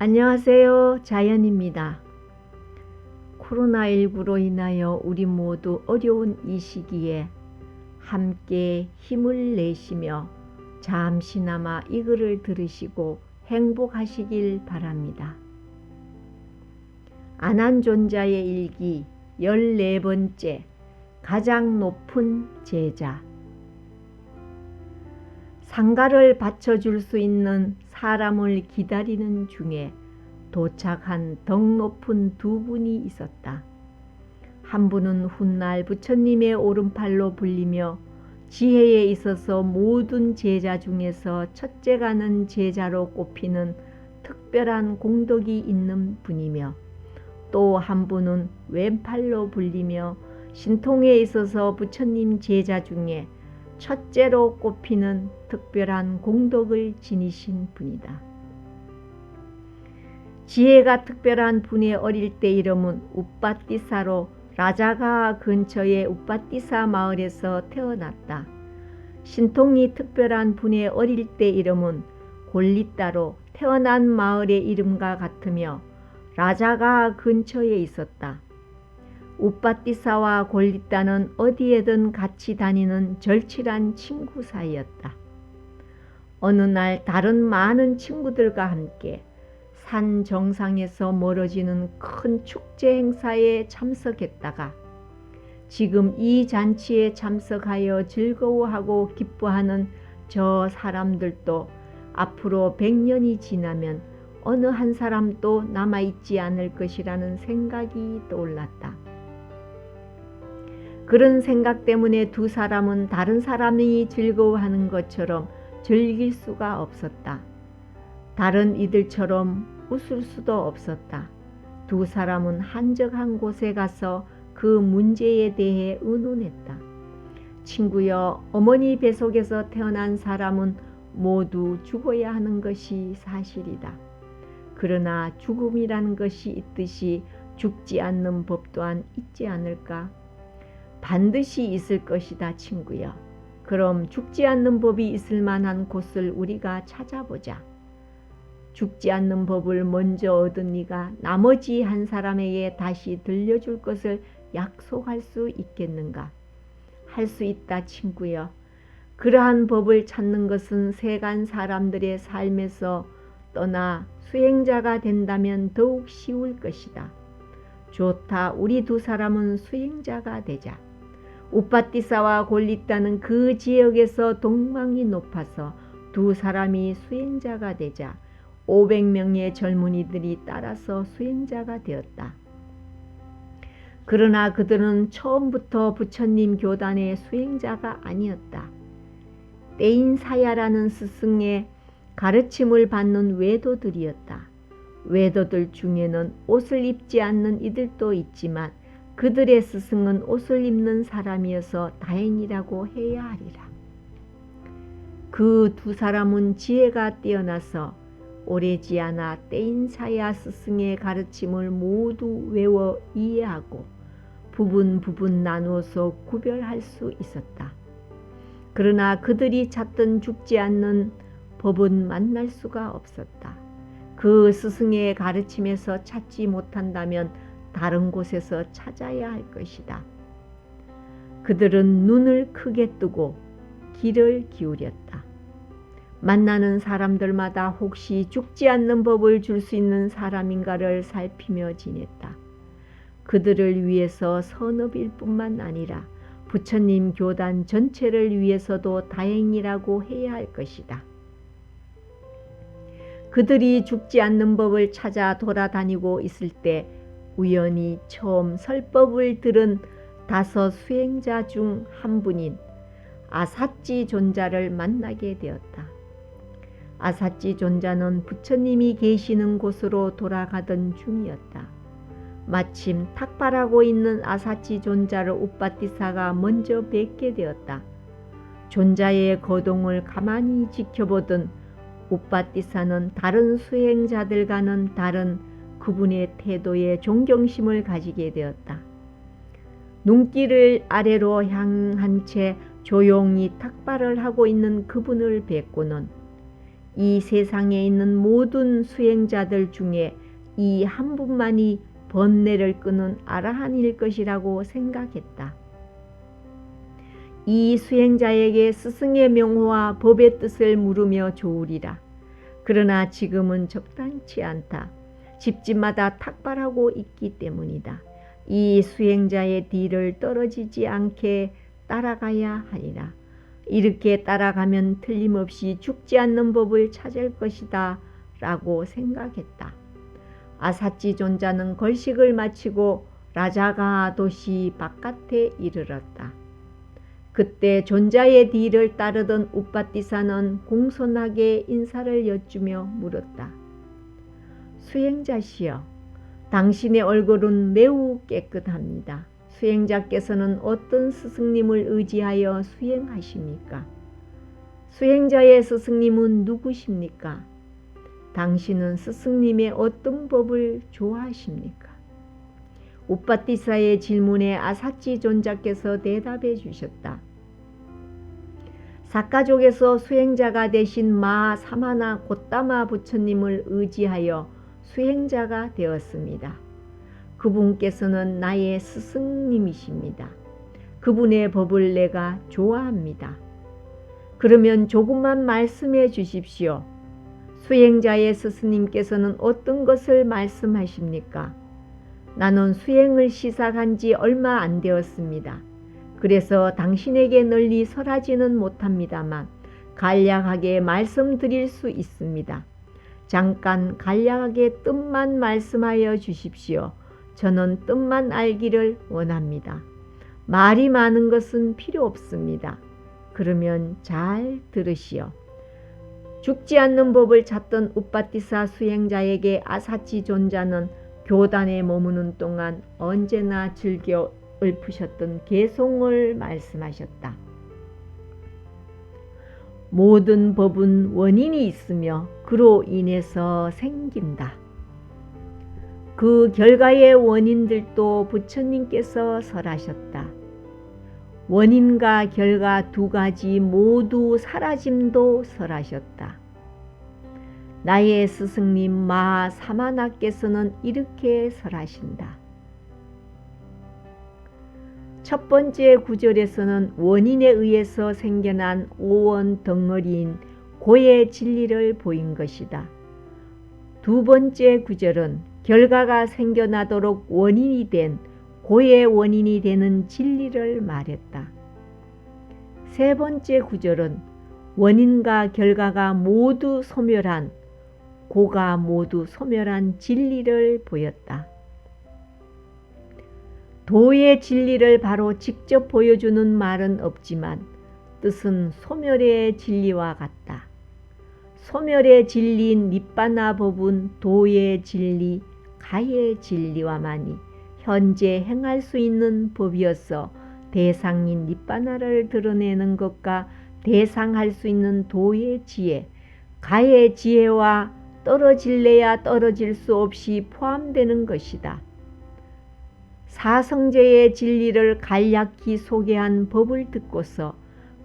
안녕하세요. 자연입니다. 코로나19로 인하여 우리 모두 어려운 이 시기에 함께 힘을 내시며 잠시나마 이 글을 들으시고 행복하시길 바랍니다. 안한존자의 일기 14번째 가장 높은 제자. 상가를 받쳐줄 수 있는 사람을 기다리는 중에 도착한 덕 높은 두 분이 있었다. 한 분은 훗날 부처님의 오른팔로 불리며 지혜에 있어서 모든 제자 중에서 첫째가는 제자로 꼽히는 특별한 공덕이 있는 분이며, 또 한 분은 왼팔로 불리며 신통에 있어서 부처님 제자 중에 첫째로 꼽히는 특별한 공덕을 지니신 분이다. 지혜가 특별한 분의 어릴 때 이름은 우빠띠사로 라자가 근처의 우빠띠사 마을에서 태어났다. 신통이 특별한 분의 어릴 때 이름은 골리따로 태어난 마을의 이름과 같으며 라자가 근처에 있었다. 우빠띠사와 골리따는 어디에든 같이 다니는 절친한 친구 사이였다. 어느 날 다른 많은 친구들과 함께 산 정상에서 멀어지는 큰 축제 행사에 참석했다가 지금 이 잔치에 참석하여 즐거워하고 기뻐하는 저 사람들도 앞으로 100년이 지나면 어느 한 사람도 남아있지 않을 것이라는 생각이 떠올랐다. 그런 생각 때문에 두 사람은 다른 사람이 즐거워하는 것처럼 즐길 수가 없었다. 다른 이들처럼 웃을 수도 없었다. 두 사람은 한적한 곳에 가서 그 문제에 대해 의논했다. 친구여, 어머니 뱃속에서 태어난 사람은 모두 죽어야 하는 것이 사실이다. 그러나 죽음이라는 것이 있듯이 죽지 않는 법 또한 있지 않을까? 반드시 있을 것이다, 친구여. 그럼 죽지 않는 법이 있을 만한 곳을 우리가 찾아보자. 죽지 않는 법을 먼저 얻은 네가 나머지 한 사람에게 다시 들려줄 것을 약속할 수 있겠는가? 할 수 있다, 친구여. 그러한 법을 찾는 것은 세간 사람들의 삶에서 떠나 수행자가 된다면 더욱 쉬울 것이다. 좋다, 우리 두 사람은 수행자가 되자. 우빠띠사와 골리따는 그 지역에서 동망이 높아서 두 사람이 수행자가 되자 500명의 젊은이들이 따라서 수행자가 되었다. 그러나 그들은 처음부터 부처님 교단의 수행자가 아니었다. 떼인사야라는 스승의 가르침을 받는 외도들이었다. 외도들 중에는 옷을 입지 않는 이들도 있지만 그들의 스승은 옷을 입는 사람이어서 다행이라고 해야 하리라. 그 두 사람은 지혜가 뛰어나서 오래지 않아 떼인사야 스승의 가르침을 모두 외워 이해하고 부분 나누어서 구별할 수 있었다. 그러나 그들이 찾던 죽지 않는 법은 만날 수가 없었다. 그 스승의 가르침에서 찾지 못한다면 다른 곳에서 찾아야 할 것이다. 그들은 눈을 크게 뜨고 귀를 기울였다. 만나는 사람들마다 혹시 죽지 않는 법을 줄 수 있는 사람인가를 살피며 지냈다. 그들을 위해서 선업일 뿐만 아니라 부처님 교단 전체를 위해서도 다행이라고 해야 할 것이다. 그들이 죽지 않는 법을 찾아 돌아다니고 있을 때 우연히 처음 설법을 들은 5 수행자 중 한 분인 아사치 존자를 만나게 되었다. 아사치 존자는 부처님이 계시는 곳으로 돌아가던 중이었다. 마침 탁발하고 있는 아사치 존자를 우빠띠사가 먼저 뵙게 되었다. 존자의 거동을 가만히 지켜보던 우빠띠사는 다른 수행자들과는 다른 그분의 태도에 존경심을 가지게 되었다. 눈길을 아래로 향한 채 조용히 탁발을 하고 있는 그분을 뵙고는 이 세상에 있는 모든 수행자들 중에 이 한 분만이 번뇌를 끄는 아라한일 것이라고 생각했다. 이 수행자에게 스승의 명호와 법의 뜻을 물으며 좋으리라. 그러나 지금은 적당치 않다. 집집마다 탁발하고 있기 때문이다. 이 수행자의 뒤를 떨어지지 않게 따라가야 하리라. 이렇게 따라가면 틀림없이 죽지 않는 법을 찾을 것이다 라고 생각했다. 아사치 존자는 걸식을 마치고 라자가 도시 바깥에 이르렀다. 그때 존자의 뒤를 따르던 우빠띠사는 공손하게 인사를 여쭈며 물었다. 수행자시여, 당신의 얼굴은 매우 깨끗합니다. 수행자께서는 어떤 스승님을 의지하여 수행하십니까? 수행자의 스승님은 누구십니까? 당신은 스승님의 어떤 법을 좋아하십니까? 우빠띠사의 질문에 아사치 존자께서 대답해 주셨다. 사가족에서 수행자가 되신 마 사마나 고따마 부처님을 의지하여 수행자가 되었습니다. 그분께서는 나의 스승님이십니다. 그분의 법을 내가 좋아합니다. 그러면 조금만 말씀해 주십시오. 수행자의 스승님께서는 어떤 것을 말씀하십니까? 나는 수행을 시작한 지 얼마 안 되었습니다. 그래서 당신에게 널리 설하지는 못합니다만 간략하게 말씀드릴 수 있습니다. 잠깐 간략하게 뜻만 말씀하여 주십시오. 저는 뜻만 알기를 원합니다. 말이 많은 것은 필요 없습니다. 그러면 잘 들으시오. 죽지 않는 법을 찾던 우빠띠사 수행자에게 아사치 존자는 교단에 머무는 동안 언제나 즐겨 읊으셨던 개송을 말씀하셨다. 모든 법은 원인이 있으며 그로 인해서 생긴다. 그 결과의 원인들도 부처님께서 설하셨다. 원인과 결과 두 가지 모두 사라짐도 설하셨다. 나의 스승님 마 사마나께서는 이렇게 설하신다. 첫 번째 구절에서는 원인에 의해서 생겨난 오원 덩어리인 고의 진리를 보인 것이다. 두 번째 구절은 결과가 생겨나도록 원인이 된 고의 원인이 되는 진리를 말했다. 세 번째 구절은 원인과 결과가 모두 소멸한 고가 모두 소멸한 진리를 보였다. 도의 진리를 바로 직접 보여주는 말은 없지만 뜻은 소멸의 진리와 같다. 소멸의 진리인 니빠나 법은 도의 진리, 가의 진리와만이 현재 행할 수 있는 법이어서 대상인 니빠나를 드러내는 것과 대상할 수 있는 도의 지혜, 가의 지혜와 떨어질래야 떨어질 수 없이 포함되는 것이다. 사성제의 진리를 간략히 소개한 법을 듣고서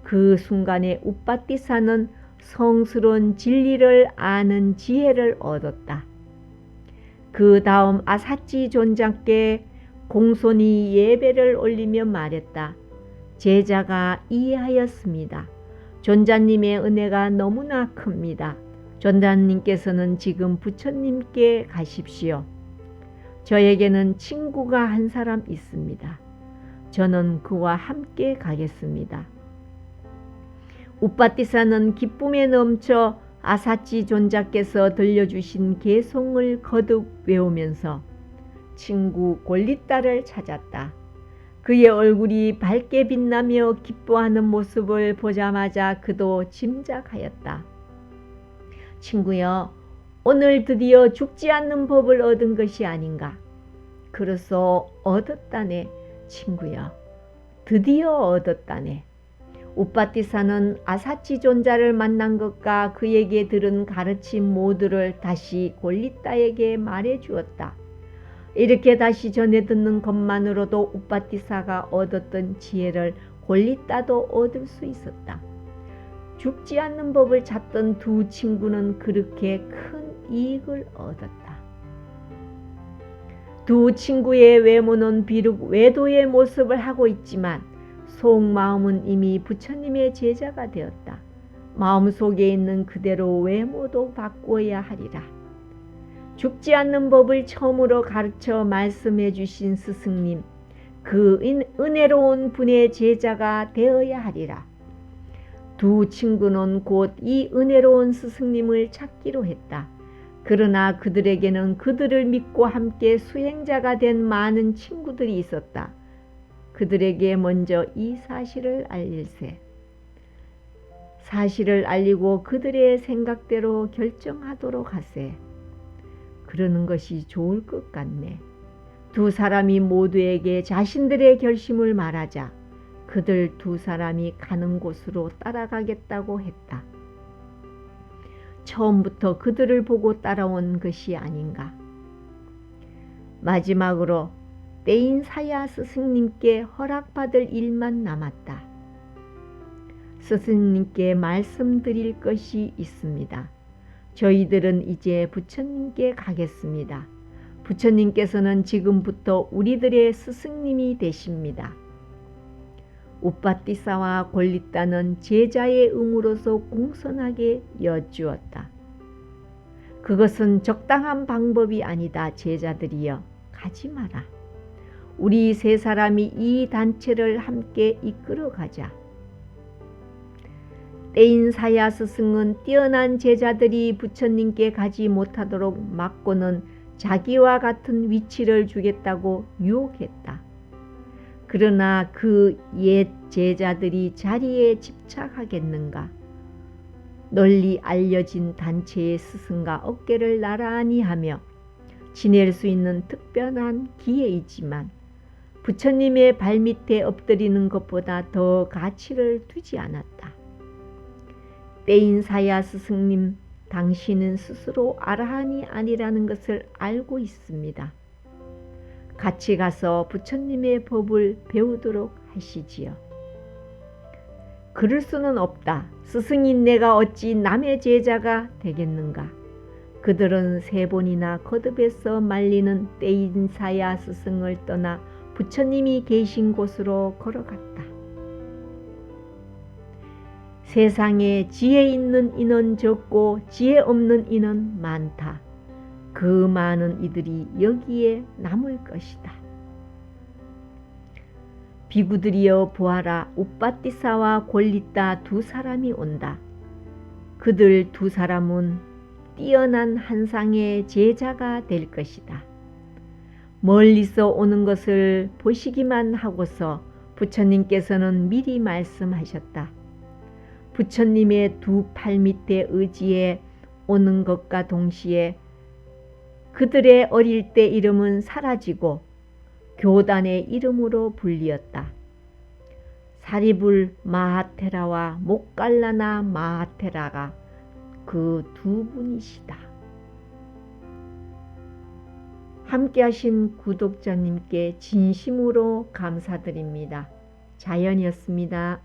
그 순간에 우빠띠사는 성스러운 진리를 아는 지혜를 얻었다. 그 다음 아사치 존자께 공손히 예배를 올리며 말했다. 제자가 이해하였습니다. 존자님의 은혜가 너무나 큽니다. 존자님께서는 지금 부처님께 가십시오. 저에게는 친구가 한 사람 있습니다. 저는 그와 함께 가겠습니다. 우빠띠사는 기쁨에 넘쳐 아사치 존자께서 들려주신 개송을 거듭 외우면서 친구 골리따를 찾았다. 그의 얼굴이 밝게 빛나며 기뻐하는 모습을 보자마자 그도 짐작하였다. 친구여, 오늘 드디어 죽지 않는 법을 얻은 것이 아닌가. 그래서 얻었다네, 친구여. 드디어 얻었다네. 우빠띠사는 아사치 존자를 만난 것과 그에게 들은 가르침 모두를 다시 골리따에게 말해 주었다. 이렇게 다시 전해 듣는 것만으로도 우빠띠사가 얻었던 지혜를 골리따도 얻을 수 있었다. 죽지 않는 법을 찾던 두 친구는 그렇게 큰 이익을 얻었다. 두 친구의 외모는 비록 외도의 모습을 하고 있지만 속마음은 이미 부처님의 제자가 되었다. 마음속에 있는 그대로 외모도 바꾸어야 하리라. 죽지 않는 법을 처음으로 가르쳐 말씀해 주신 스승님, 그 은혜로운 분의 제자가 되어야 하리라. 두 친구는 곧 이 은혜로운 스승님을 찾기로 했다. 그러나 그들에게는 그들을 믿고 함께 수행자가 된 많은 친구들이 있었다. 그들에게 먼저 이 사실을 알릴세. 사실을 알리고 그들의 생각대로 결정하도록 하세. 그러는 것이 좋을 것 같네. 두 사람이 모두에게 자신들의 결심을 말하자 그들 두 사람이 가는 곳으로 따라가겠다고 했다. 처음부터 그들을 보고 따라온 것이 아닌가. 마지막으로 떼인사야 스승님께 허락받을 일만 남았다. 스승님께 말씀드릴 것이 있습니다. 저희들은 이제 부처님께 가겠습니다. 부처님께서는 지금부터 우리들의 스승님이 되십니다. 우빠띠사와 골리따는 제자의 의무로서 공손하게 여쭈었다. 그것은 적당한 방법이 아니다. 제자들이여, 가지 마라. 우리 세 사람이 이 단체를 함께 이끌어가자. 떼인사야 스승은 뛰어난 제자들이 부처님께 가지 못하도록 막고는 자기와 같은 위치를 주겠다고 유혹했다. 그러나 그 옛 제자들이 자리에 집착하겠는가? 널리 알려진 단체의 스승과 어깨를 나란히 하며 지낼 수 있는 특별한 기회이지만 부처님의 발밑에 엎드리는 것보다 더 가치를 두지 않았다. 떼인사야 스승님, 당신은 스스로 아라한이 아니라는 것을 알고 있습니다. 같이 가서 부처님의 법을 배우도록 하시지요. 그럴 수는 없다. 스승인 내가 어찌 남의 제자가 되겠는가. 그들은 세 번이나 거듭해서 말리는 떼인사야 스승을 떠나 부처님이 계신 곳으로 걸어갔다. 세상에 지혜 있는 이는 적고 지혜 없는 이는 많다. 그 많은 이들이 여기에 남을 것이다. 비구들이여 보아라. 우빠띠사와 골리따 두 사람이 온다. 그들 두 사람은 뛰어난 한상의 제자가 될 것이다. 멀리서 오는 것을 보시기만 하고서 부처님께서는 미리 말씀하셨다. 부처님의 두 팔 밑에 의지해 오는 것과 동시에 그들의 어릴 때 이름은 사라지고 교단의 이름으로 불리었다. 사리불 마하테라와 목갈라나 마하테라가 그 두 분이시다. 함께 하신 구독자님께 진심으로 감사드립니다. 자연이었습니다.